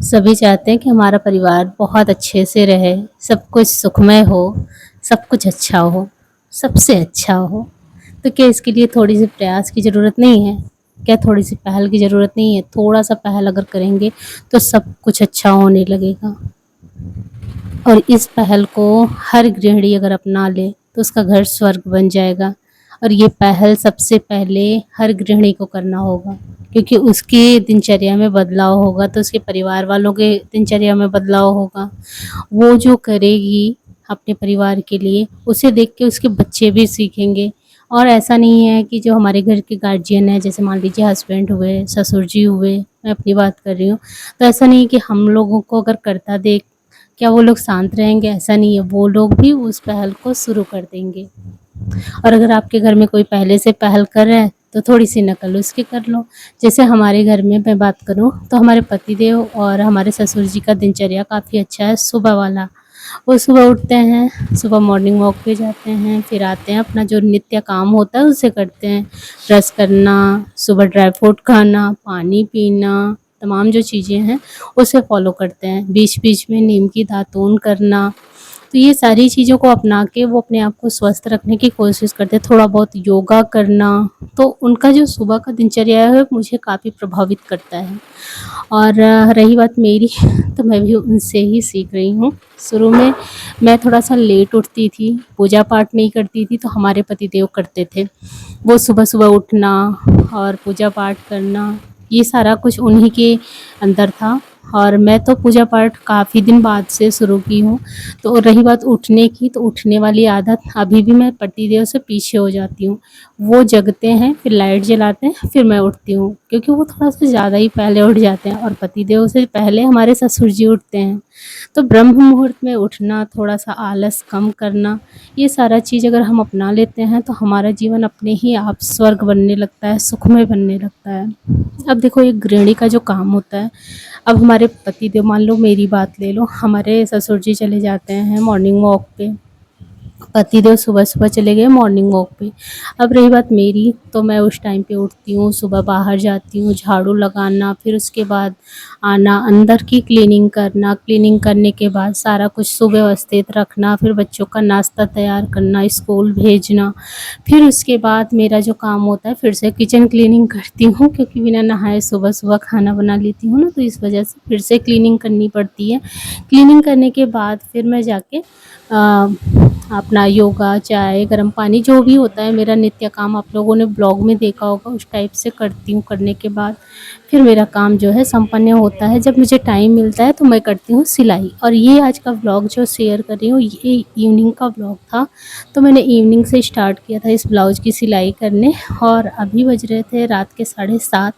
सभी चाहते हैं कि हमारा परिवार बहुत अच्छे से रहे, सब कुछ सुखमय हो, सब कुछ अच्छा हो, सबसे अच्छा हो। तो क्या इसके लिए थोड़ी-सी प्रयास की ज़रूरत नहीं है? क्या थोड़ी-सी पहल की ज़रूरत नहीं है? थोड़ा-सा पहल अगर करेंगे तो सब कुछ अच्छा होने लगेगा। और इस पहल को हर गृहिणी अगर अपना ले तो उसका घर स्वर्ग बन जाएगा। और ये पहल सबसे पहले हर गृहिणी को करना होगा, क्योंकि उसकी दिनचर्या में बदलाव होगा तो उसके परिवार वालों के दिनचर्या में बदलाव होगा। वो जो करेगी अपने परिवार के लिए, उसे देख के उसके बच्चे भी सीखेंगे। और ऐसा नहीं है कि जो हमारे घर के गार्जियन हैं, जैसे मान लीजिए हस्बैंड हुए, ससुर जी हुए, मैं अपनी बात कर रही हूँ, तो ऐसा नहीं है कि हम लोगों को अगर करता देख क्या वो लोग शांत रहेंगे? ऐसा नहीं है, वो लोग भी उस पहल को शुरू कर देंगे। और अगर आपके घर में कोई पहले से पहल कर रहा है तो थोड़ी-सी नकल उसकी कर लो। जैसे हमारे घर में मैं बात करूँ तो हमारे पतिदेव और हमारे ससुर जी का दिनचर्या काफ़ी अच्छा है सुबह वाला। वो सुबह उठते हैं, सुबह मॉर्निंग वॉक पे जाते हैं, फिर आते हैं अपना जो नित्य काम होता है उसे करते हैं। ब्रश करना, सुबह ड्राई फ्रूट खाना, पानी पीना, तमाम जो चीज़ें हैं उसे फ़ॉलो करते हैं। बीच-बीच में नीम की दातून करना, तो ये सारी चीज़ों को अपना के वो अपने आप को स्वस्थ रखने की कोशिश करते हैं। थोड़ा बहुत योगा करना, तो उनका जो सुबह का दिनचर्या है मुझे काफ़ी प्रभावित करता है। और रही बात मेरी तो मैं भी उनसे ही सीख रही हूँ। शुरू में मैं थोड़ा-सा लेट उठती थी, पूजा-पाठ नहीं करती थी, तो हमारे पतिदेव करते थे। वो सुबह-सुबह उठना और पूजा-पाठ करना, ये सारा कुछ उन्हीं के अंदर था। और मैं तो पूजा-पाठ काफ़ी दिन बाद से शुरू की हूँ। तो रही बात उठने की, तो उठने वाली आदत अभी भी मैं पतिदेव से पीछे हो जाती हूँ। वो जगते हैं, फिर लाइट जलाते हैं, फिर मैं उठती हूँ, क्योंकि वो थोड़ा-सा ज़्यादा ही पहले उठ जाते हैं और पतिदेव से पहले हमारे ससुर जी उठते हैं। तो ब्रह्म मुहूर्त में उठना, थोड़ा-सा आलस कम करना, ये सारा चीज़ अगर हम अपना लेते हैं तो हमारा जीवन अपने ही आप स्वर्ग बनने लगता है, सुखमय बनने लगता है। अब देखो एक गृहिणी का जो काम होता है, अब हमारे पतिदेव, मान लो मेरी बात ले लो, हमारे ससुर जी चले जाते हैं मॉर्निंग वॉक पे, पतिदेव सुबह-सुबह चले गए मॉर्निंग वॉक पे। अब रही बात मेरी, तो मैं उस टाइम पे उठती हूँ, सुबह बाहर जाती हूँ, झाड़ू लगाना, फिर उसके बाद आना, अंदर की क्लीनिंग करना, क्लीनिंग करने के बाद सारा कुछ सुव्यवस्थित रखना, फिर बच्चों का नाश्ता तैयार करना, स्कूल भेजना। फिर उसके बाद मेरा जो काम होता है फिर से किचन क्लीनिंग करती हूँ, क्योंकि बिना नहाए सुबह-सुबह खाना बना लेती हूँ ना, तो इस वजह से फिर से क्लीनिंग करनी पड़ती है। क्लीनिंग करने के बाद फिर मैं जाके अपना योगा, चाय, गर्म पानी, जो भी होता है मेरा नित्य काम, आप लोगों ने ब्लॉग में देखा होगा, उस टाइप से करती हूँ। करने के बाद फिर मेरा काम जो है संपन्न होता है। जब मुझे टाइम मिलता है तो मैं करती हूँ सिलाई। और ये आज का व्लॉग जो शेयर कर रही हूँ, ये इवनिंग का व्लॉग था। तो मैंने इवनिंग से स्टार्ट किया था इस ब्लाउज़ की सिलाई करने, और अभी बज रहे थे रात के 7:30,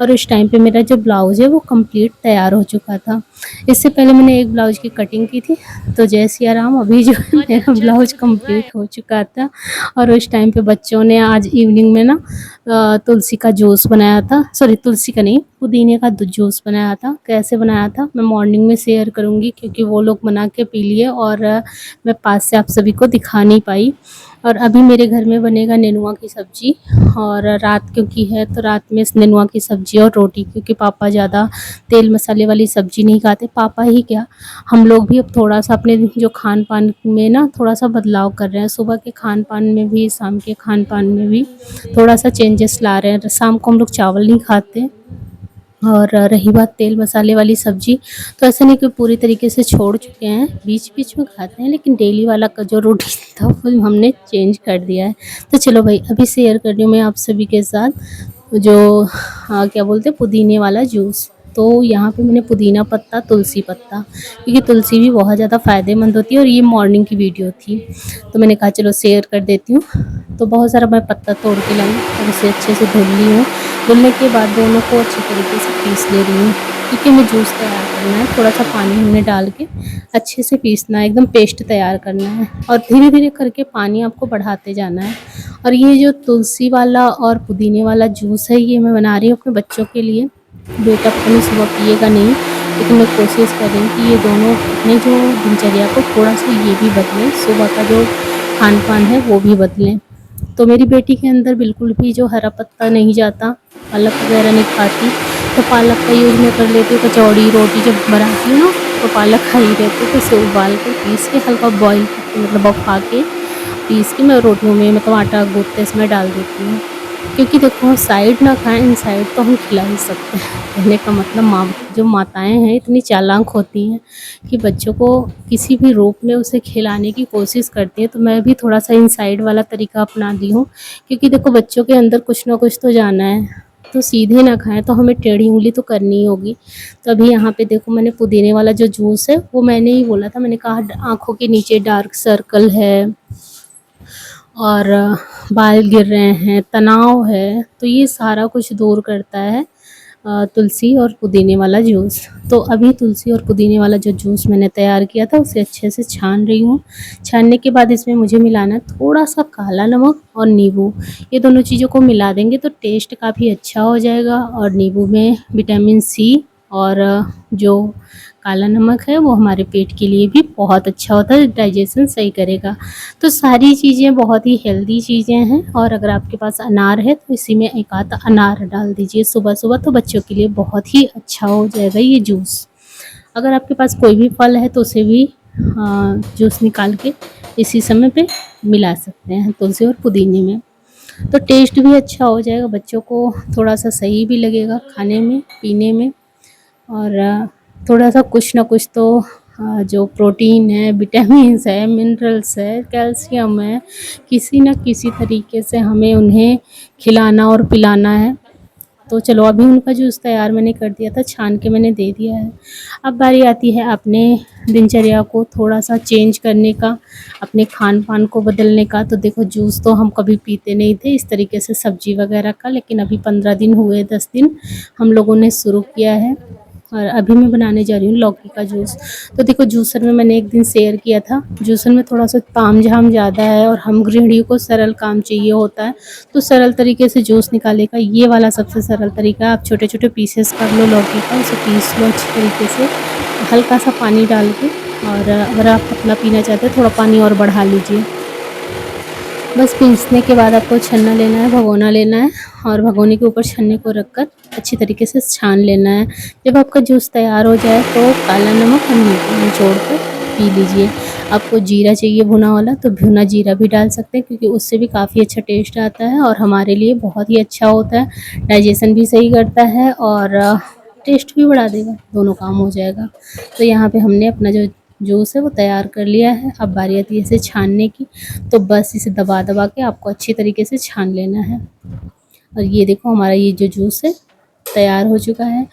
और उस टाइम पे मेरा जो ब्लाउज़ है वो कंप्लीट तैयार हो चुका था। इससे पहले मैंने एक ब्लाउज़ की कटिंग की थी, तो जय सिया राम, अभी जो है मेरा ब्लाउज़ कंप्लीट हो चुका था। और उस टाइम पे बच्चों ने आज इवनिंग में ना तुलसी का जूस बनाया था, सॉरी तुलसी का नहीं, पुदीने का जूस बनाया था। कैसे बनाया था मैं मॉर्निंग में शेयर करूँगी, क्योंकि वो लोग बना के पी लिए और मैं पास से आप सभी को दिखा नहीं पाई। और अभी मेरे घर में बनेगा नेनुआ की सब्ज़ी, और रात क्योंकि है तो रात में नेनुआ की सब्ज़ी और रोटी, क्योंकि पापा ज़्यादा तेल मसाले वाली सब्ज़ी नहीं खाते। पापा ही क्या, हम लोग भी अब थोड़ा-सा अपने जो खान-पान में ना थोड़ा-सा बदलाव कर रहे हैं। सुबह के खान-पान में भी, शाम के खान-पान में भी थोड़ा-सा चेंजेस ला रहे हैं। शाम को हम लोग चावल नहीं खाते। और रही बात तेल मसाले वाली सब्ज़ी, तो ऐसा नहीं कि पूरी तरीके से छोड़ चुके हैं, बीच-बीच में खाते हैं, लेकिन डेली वाला का जो रूटीन था वो हमने चेंज कर दिया है। तो चलो भाई, अभी शेयर कर रही हूँ मैं आप सभी के साथ जो क्या बोलते हैं, पुदीने वाला जूस। तो यहाँ पे मैंने पुदीना पत्ता, तुलसी पत्ता, क्योंकि तुलसी भी बहुत ज़्यादा फ़ायदेमंद होती है, और ये मॉर्निंग की वीडियो थी, तो मैंने कहा चलो शेयर कर देती हूँ। तो बहुत सारा मैं पत्ता तोड़ के लाई और इसे अच्छे से धुल ली हूँ। धुलने के बाद दोनों को अच्छे तरीके से पीस ले रही हूँ, क्योंकि हमें जूस तैयार करना है। थोड़ा सा पानी हमने डाल के अच्छे से पीसना है, एकदम पेस्ट तैयार करना है, और धीरे धीरे करके पानी आपको बढ़ाते जाना है। और ये जो तुलसी वाला और पुदीने वाला जूस है, ये मैं बना रही हूँ अपने बच्चों के लिए। बेटा पता नहीं सुबह पिएगा नहीं, लेकिन मैं कोशिश कर रही हूँ कि ये दोनों अपने जो दिनचर्या को थोड़ा सा ये भी बदलें, सुबह का जो खान पान है वो भी बदलें। तो मेरी बेटी के अंदर बिल्कुल भी जो हरा पत्ता नहीं जाता, पालक वगैरह नहीं खाती, तो पालक का यूज़ मैं कर लेती हूँ, कचौड़ी रोटी जब बनाती हूँ ना तो पालक खाई रहती है, तो उसे उबाल कर पीस के हल्का बॉईल करके मतलब बफा के पीस के मैं रोटियों में मतलब आटा गूँथ के इसमें डाल देती हूँ। क्योंकि देखो साइड ना खाएं, इनसाइड तो हम खिला ही सकते हैं। कहने का मतलब माँ जो माताएं हैं इतनी चालाक होती हैं कि बच्चों को किसी भी रूप में उसे खिलाने की कोशिश करती हैं। तो मैं भी थोड़ा सा इनसाइड वाला तरीका अपना दी हूँ, क्योंकि देखो बच्चों के अंदर कुछ ना कुछ तो जाना है, तो सीधे ना खाएं तो हमें टेढ़ी उंगली तो करनी ही होगी। तो अभी यहाँ पे देखो मैंने पुदीने वाला जो जूस है वो मैंने ही बोला था, मैंने कहा आँखों के नीचे डार्क सर्कल है और बाल गिर रहे हैं, तनाव है, तो ये सारा कुछ दूर करता है तुलसी और पुदीने वाला जूस। तो अभी तुलसी और पुदीने वाला जो जूस मैंने तैयार किया था उसे अच्छे से छान रही हूँ। छानने के बाद इसमें मुझे मिलाना है थोड़ा सा काला नमक और नींबू। ये दोनों चीज़ों को मिला देंगे तो टेस्ट काफ़ी अच्छा हो जाएगा, और नींबू में विटामिन सी और जो काला नमक है वो हमारे पेट के लिए भी बहुत अच्छा होता है, डाइजेशन सही करेगा। तो सारी चीज़ें बहुत ही हेल्दी चीज़ें हैं, और अगर आपके पास अनार है तो इसी में एक आध अनार डाल दीजिए सुबह सुबह, तो बच्चों के लिए बहुत ही अच्छा हो जाएगा ये जूस। अगर आपके पास कोई भी फल है तो उसे भी जूस निकाल के इसी समय पे मिला सकते हैं तुलसी और पुदीने में, तो टेस्ट भी अच्छा हो जाएगा, बच्चों को थोड़ा सा सही भी लगेगा खाने में पीने में। और थोड़ा सा कुछ ना कुछ तो जो प्रोटीन है, विटामिन्स है, मिनरल्स है, कैल्शियम है, किसी न किसी तरीके से हमें उन्हें खिलाना और पिलाना है। तो चलो अभी उनका जूस तैयार मैंने कर दिया था, छान के मैंने दे दिया है। अब बारी आती है अपने दिनचर्या को थोड़ा सा चेंज करने का, अपने खान पान को बदलने का। तो देखो जूस तो हम कभी पीते नहीं थे इस तरीके से सब्जी वगैरह का, लेकिन अभी 15 दिन हुए, 10 दिन हम लोगों ने शुरू किया है, और अभी मैं बनाने जा रही हूँ लौकी का जूस। तो देखो जूसर में मैंने एक दिन शेयर किया था, जूसर में थोड़ा सा तामझाम ज़्यादा है और हम गृहिणियों को सरल काम चाहिए होता है, तो सरल तरीके से जूस निकालने का ये वाला सबसे सरल तरीका है। आप छोटे छोटे पीसेस कर लो लौकी का, उसे पीस लो अच्छी तरीके से हल्का सा पानी डाल के, और अगर आप पतला पीना चाहते हैं थोड़ा पानी और बढ़ा लीजिए। बस पीसने के बाद आपको छन्ना लेना है, भगोना लेना है, और भगोने के ऊपर छन्ने को रखकर अच्छी तरीके से छान लेना है। जब आपका जूस तैयार हो जाए तो काला नमक और नींबू निचोड़ कर पी लीजिए। आपको जीरा चाहिए भुना वाला तो भुना जीरा भी डाल सकते हैं, क्योंकि उससे भी काफ़ी अच्छा टेस्ट आता है और हमारे लिए बहुत ही अच्छा होता है, डाइजेशन भी सही करता है और टेस्ट भी बढ़ा देगा, दोनों काम हो जाएगा। तो यहाँ पे हमने अपना जो जूस है वो तैयार कर लिया है। अब बारी आती है इसे छानने की, तो बस इसे दबा दबा के आपको अच्छी तरीके से छान लेना है। और ये देखो हमारा ये जो जूस है तैयार हो चुका है।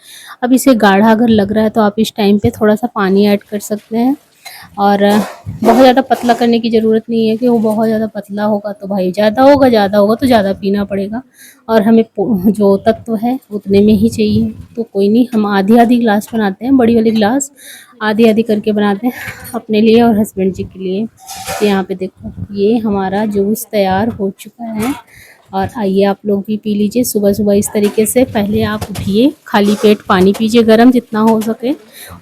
अब इसे गाढ़ा अगर लग रहा है तो आप इस टाइम पे थोड़ा सा पानी ऐड कर सकते हैं, और बहुत ज़्यादा पतला करने की ज़रूरत नहीं है कि वो बहुत ज़्यादा पतला होगा तो भाई ज़्यादा होगा तो ज़्यादा पीना पड़ेगा, और हमें जो तत्व है उतने में ही चाहिए। तो कोई नहीं, हम आधी आधी गिलास बनाते हैं, बड़ी वाली गिलास आधी आधी करके बनाते हैं अपने लिए और हस्बैंड जी के लिए। तो यहाँ पे देखो ये हमारा जूस तैयार हो चुका है, और आइए आप लोग भी पी लीजिए सुबह सुबह इस तरीके से। पहले आप उठिए, खाली पेट पानी पीजिए गर्म जितना हो सके,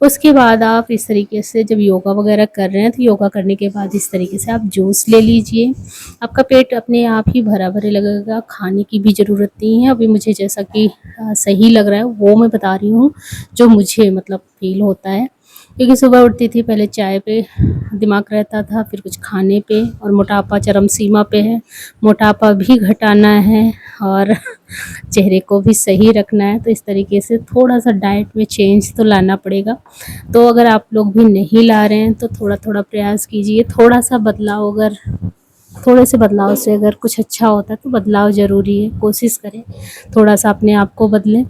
उसके बाद आप इस तरीके से जब योगा वगैरह कर रहे हैं तो योगा करने के बाद इस तरीके से आप जूस ले लीजिए। आपका पेट अपने आप ही भरा भरे लगेगा, खाने की भी ज़रूरत नहीं है। अभी मुझे जैसा कि सही लग रहा है वो मैं बता रही हूँ, जो मुझे मतलब फील होता है, क्योंकि सुबह उठती थी पहले चाय पे दिमाग रहता था, फिर कुछ खाने पे, और मोटापा चरम सीमा पे है, मोटापा भी घटाना है और चेहरे को भी सही रखना है, तो इस तरीके से थोड़ा सा डाइट में चेंज तो लाना पड़ेगा। तो अगर आप लोग भी नहीं ला रहे हैं तो थोड़ा थोड़ा प्रयास कीजिए, थोड़ा सा बदलाव, अगर थोड़े से बदलाव से अगर कुछ अच्छा होता है तो बदलाव ज़रूरी है, कोशिश करें थोड़ा सा अपने आप को बदलें,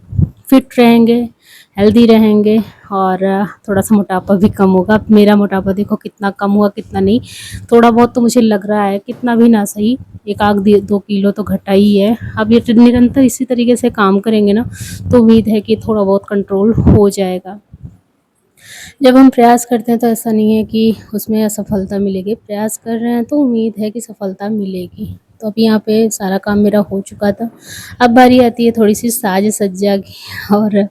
फिट रहेंगे, हेल्दी रहेंगे, और थोड़ा सा मोटापा भी कम होगा। अब मेरा मोटापा देखो कितना कम हुआ कितना नहीं, थोड़ा बहुत तो मुझे लग रहा है, कितना भी ना सही, एक आध 2 किलो तो घटा ही है। अब ये निरंतर इसी तरीके से काम करेंगे ना तो उम्मीद है कि थोड़ा बहुत कंट्रोल हो जाएगा। जब हम प्रयास करते हैं तो ऐसा नहीं है कि उसमें असफलता मिलेगी, प्रयास कर रहे हैं तो उम्मीद है कि सफलता मिलेगी। तो अब यहाँ पे सारा काम मेरा हो चुका था, अब बारी आती है थोड़ी सी साज सज्जा की, और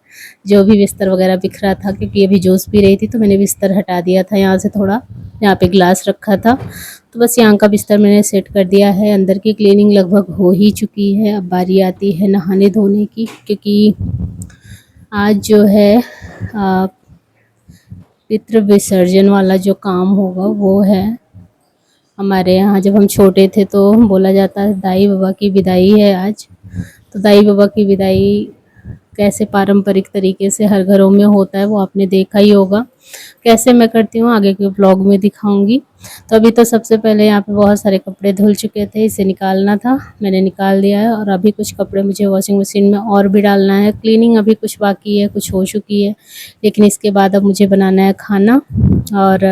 जो भी बिस्तर वगैरह बिखरा था, क्योंकि अभी जूस पी रही थी तो मैंने बिस्तर हटा दिया था यहाँ से थोड़ा, यहाँ पे गिलास रखा था, तो बस यहाँ का बिस्तर मैंने सेट कर दिया है। अंदर की क्लीनिंग लगभग हो ही चुकी है, अब बारी आती है नहाने धोने की, क्योंकि आज जो है पितृ विसर्जन वाला जो काम होगा वो है। हमारे यहाँ जब हम छोटे थे तो बोला जाता है दाई बाबा की विदाई है आज। तो दाई बाबा की विदाई कैसे पारंपरिक तरीके से हर घरों में होता है वो आपने देखा ही होगा। कैसे मैं करती हूँ आगे के ब्लॉग में दिखाऊंगी। तो अभी तो सबसे पहले यहाँ पे बहुत सारे कपड़े धुल चुके थे, इसे निकालना था, मैंने निकाल दिया है। और अभी कुछ कपड़े मुझे वॉशिंग मशीन में और भी डालना है। क्लीनिंग अभी कुछ बाकी है, कुछ हो चुकी है, लेकिन इसके बाद अब मुझे बनाना है खाना। और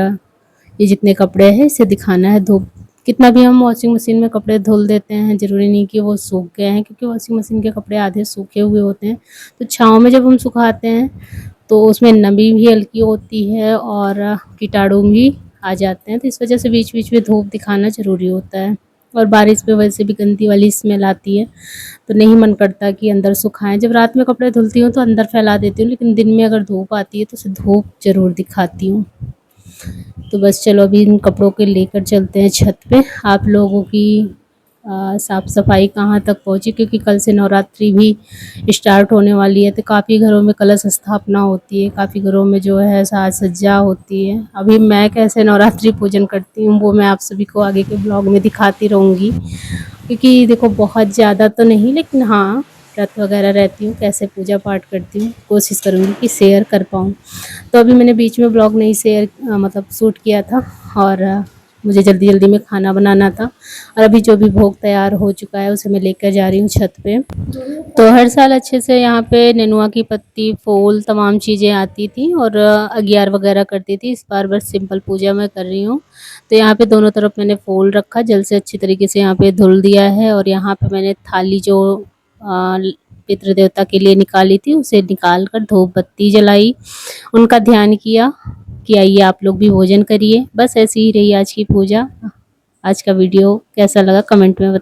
ये जितने कपड़े हैं इसे दिखाना है धूप। कितना भी हम वॉशिंग मशीन में कपड़े धुल देते हैं, ज़रूरी नहीं कि वो सूख गए हैं, क्योंकि वॉशिंग मशीन के कपड़े आधे सूखे हुए होते हैं। तो छाँव में जब हम सुखाते हैं तो उसमें नमी भी हल्की होती है और कीटाणु भी आ जाते हैं। तो इस वजह से बीच बीच में धूप दिखाना ज़रूरी होता है। और बारिश में वैसे भी गंदी वाली स्मेल आती है, तो नहीं मन करता कि अंदर सुखाएं। जब रात में कपड़े धुलती हूँ तो अंदर फैला देती हूँ, लेकिन दिन में अगर धूप आती है तो उसे धूप ज़रूर दिखाती हूँ। तो बस चलो अभी इन कपड़ों के लेकर चलते हैं छत पे। आप लोगों की साफ़ सफाई कहाँ तक पहुँची, क्योंकि कल से नवरात्रि भी स्टार्ट होने वाली है। तो काफ़ी घरों में कलश स्थापना होती है, काफ़ी घरों में जो है साज सज्जा होती है। अभी मैं कैसे नवरात्रि पूजन करती हूँ वो मैं आप सभी को आगे के ब्लॉग में दिखाती रहूँगी, क्योंकि देखो बहुत ज़्यादा तो नहीं, लेकिन हाँ व्रत वगैरह रहती हूँ, कैसे पूजा पाठ करती हूँ कोशिश करूँगी कि शेयर कर पाऊँ। तो अभी मैंने बीच में ब्लॉग नहीं शेयर मतलब शूट किया था, और मुझे जल्दी जल्दी में खाना बनाना था। और अभी जो भी भोग तैयार हो चुका है उसे मैं लेकर जा रही हूँ छत पे। तो हर साल अच्छे से यहाँ पे नेनुआ की पत्ती, फूल, तमाम चीज़ें आती थी और अगियार वगैरह करती थी। इस बार बस सिंपल पूजा मैं कर रही हूँ। तो यहाँ पे दोनों तरफ मैंने फूल रखा, जल से अच्छी तरीके से यहाँ पे धुल दिया है। और यहाँ पे मैंने थाली जो पितृ देवता के लिए निकाली थी उसे निकाल कर धूप बत्ती जलाई, उनका ध्यान किया कि आइए आप लोग भी भोजन करिए। बस ऐसी ही रही आज की पूजा। आज का वीडियो कैसा लगा कमेंट में